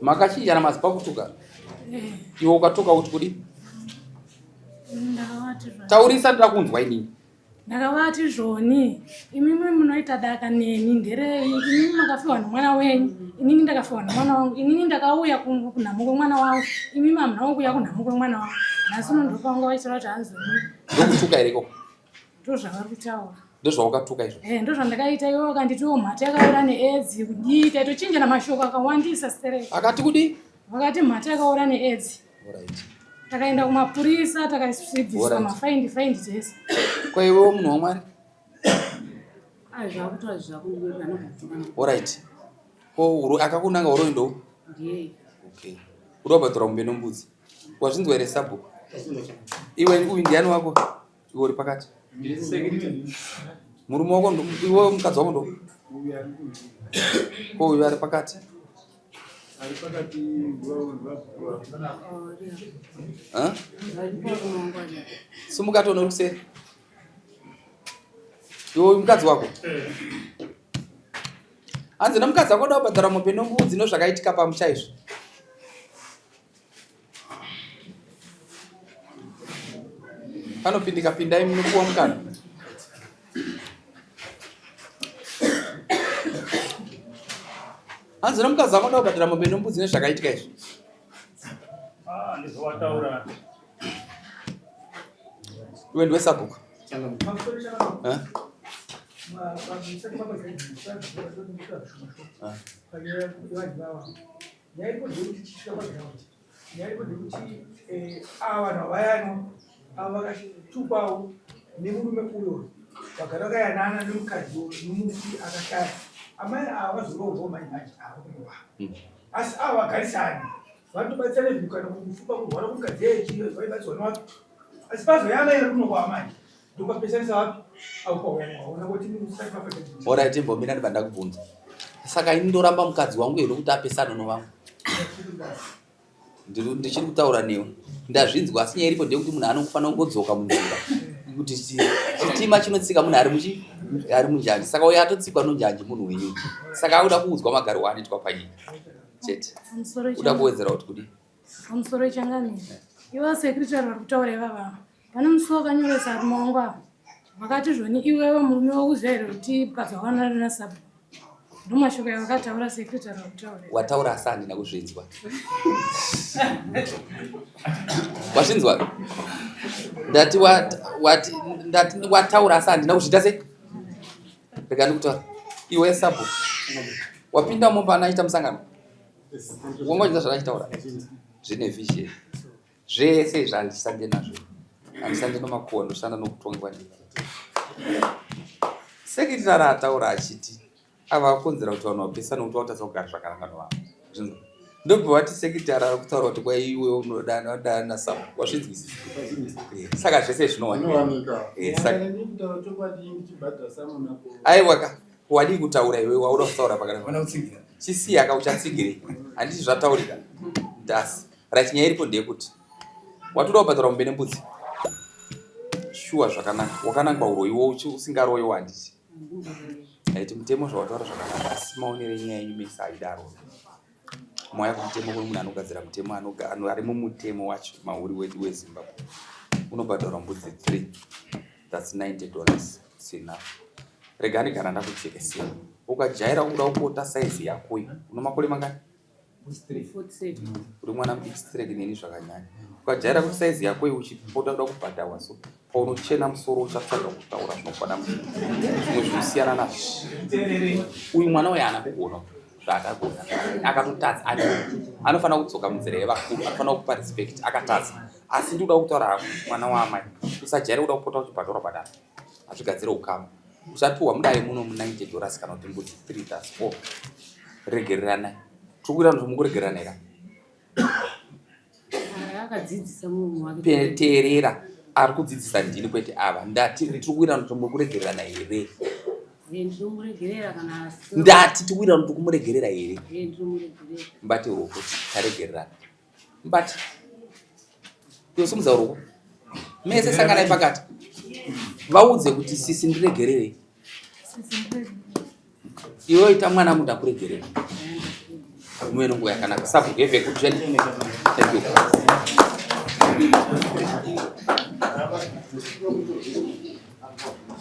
Makachinjana mazipa kutuka. Iwo ukatuka kuti kudi? Ndakawati. Taurisa ndakunzwa inini. Ndakawati zvoni. Imimi munoita daka neni nderei. Imimi makafiwa nomwana wenyu. Inini ndakafiwa nomwana wangu. Inini ndakauya kunhamuko mwana wangu. Imimi hamuna kuuya kunhamuko mwana wangu. Nhasi unondopa nguva isora kuti hanzoni. Ndokutuka here ko? Ndozvavari kutaura. Ndozvaukatuka izvo? Ndozvandakaita iwewe ukanditiwo Mhata Yakaora neEdzi kudii taitochinjana mashoko akawandisa stereki. Akati kudi? Vakati Mhata Yakaora neEdzi. Alright. Takaenda kumapurisa takasibviswa mafaindi dzese. Kwa iwewe munhu waMwari? Zvakutoa zvakunoita. Alright. Ko akakunanga uroindo? Ndiye. Okay. Urobatora mombe nombudzi. Wazvinzwa here sabhuku? Iwe uyu ndiani wako? Iwe uri pakati? Murume wako iwe mukadzi wako ndo? Ko uyu ari pakati? Ari pakati Sumukato noruseri? Iwe uyu mukadzi wako? Hanzi nomukadzi wako ndawabhadhara mombe nombudzi nozvakaitika pamuchaizvo? Panopindika pindai munopuwa mukana. Hanzi nomukadzi wako ndawabhadhara mombe nombudzi nozvakaitika izvo? Ndizowataura. Iwe ndiwe sabhuku? Avakatupawo nemurume uyo vakadakayanana nemukadzi nomuti akashaya amai ava vazorovo manje avakunowa asi ava vagarisani vanotobatsira nezvikana kufuka kurwara kwemukadzi yechiyo vaibatsirwa nevapi asi pazoyanga ire kunowa manje ndokapesanisa vapi aupauyanaona kuti Alright, mbomira ndibanda kubvunza. Saka ini ndoramba mukadzi wangu here kuti apesana novamwe. Ndichiri kutaura newe. Ndazvinzwa asi nyaya iripo ndeyekuti munhu anofanira kungodzoka munzira. Kuti chitima chinotsika munhu ari munjanji. Saka uyo atotsikwa nonjanji munhu wenyu. Saka akuda kuudzwa magaro anoitwa panyika. Chete. Uda kuwedzera kuti kudi? Pamusoro changanira. Iwe sekretary vari kutaura ivava. Pane musi wakanyoresa ari mawangu ava. Vakati zvoni iwewe murume wauziva here kuti padzawanana naSabhuku. Ndomashoko yavakataura sekretary vari kutaura. Wataura asi handina kuzvinzwa. Wazvinzwa? Ndati wataura asi handina kuzvita sei? Rega ndikutaura. Iwe Sabhuku. Wapinda mumba anaita musangano? Wangozvinzwa zvakachitaura? Zvine vision. Zvese zvandisande nazvo. Handisande nomakuwa ndoshanda nokutongwa ndiko. Sekretary ataura achiti ava vakonzera kuti vanhu vapesana kuti vautadza kugara zvakanaka novamwe. Zvinzwa? Ndobva vati sekretary ari kutaura kuti kwa iwe unodana naSabhuku. Wazvinzwisisa? Saka zvese zvinowanika. Aiwa wadii kutaura iwe wauda kutaura pakanaka. Chisiya uchatsigirei. Handiti zvataurika. Ndasi. Right, nyaya iripo ndeyekuti watoda kubhadhara mombe nembudzi. Shuwa zvakanaka. Wakanangwa uroyiwo usingaroyiwo handiti. Aiti mutemo zvawataura zvakanaka asi maonere nyaya yenyu mese haidaro. Mwaya kumutemo kune munhu anogadzira mutemo ari mumutemo wacho mauri wedu weZimbabwe. Unobhadhara mbudzi 3. That's $90. Sina. Regani kana ndakuchekesera. Ukajaira kuda kupota size yako iyi. Una makore mangani? 47. Uri mwana mudistrect neni zvakanyanya. Ukajaira kuti size yako iyi uchipota kuda kubhadharwa so paunochena musoro uchatsvaga kutaura zvinofana zvimwe zvinosiyana nazvo. Uyu mwana uyu haana kuona zvaakagona. Akatotadza anofanira kudzoka munzira yevakuru. Anofanira kupa respect. Akatadza. Asi ndikuda kutaura mwana waamai. Usajaira kuda kupota uchibhadhara badhara. Azvigadzire ukama. Usapiwa mudare muno $90 kana kuti mbudzi 3 that's 4. Regererana. Tukuira kuti mukuregerana here. Akadzidzisa munhu wake. Teerera. Ari kudzidzisa ndini kwete ava. Ndati tikuira kuti mukuregerana here. Ndinomuregerera kana ndati tikuira kuti kumuregerera here. Ndinomuregerera. Mbati ruko taregererana. Mbati. Iwe somuza ruko. Mese sanganai pakati. Vaudze kuti sisi ndiregerere. Iwe ita mwana munhu akuregerera. Mwenu nguwa yakanaka. Support yeve kujeni. Thank you.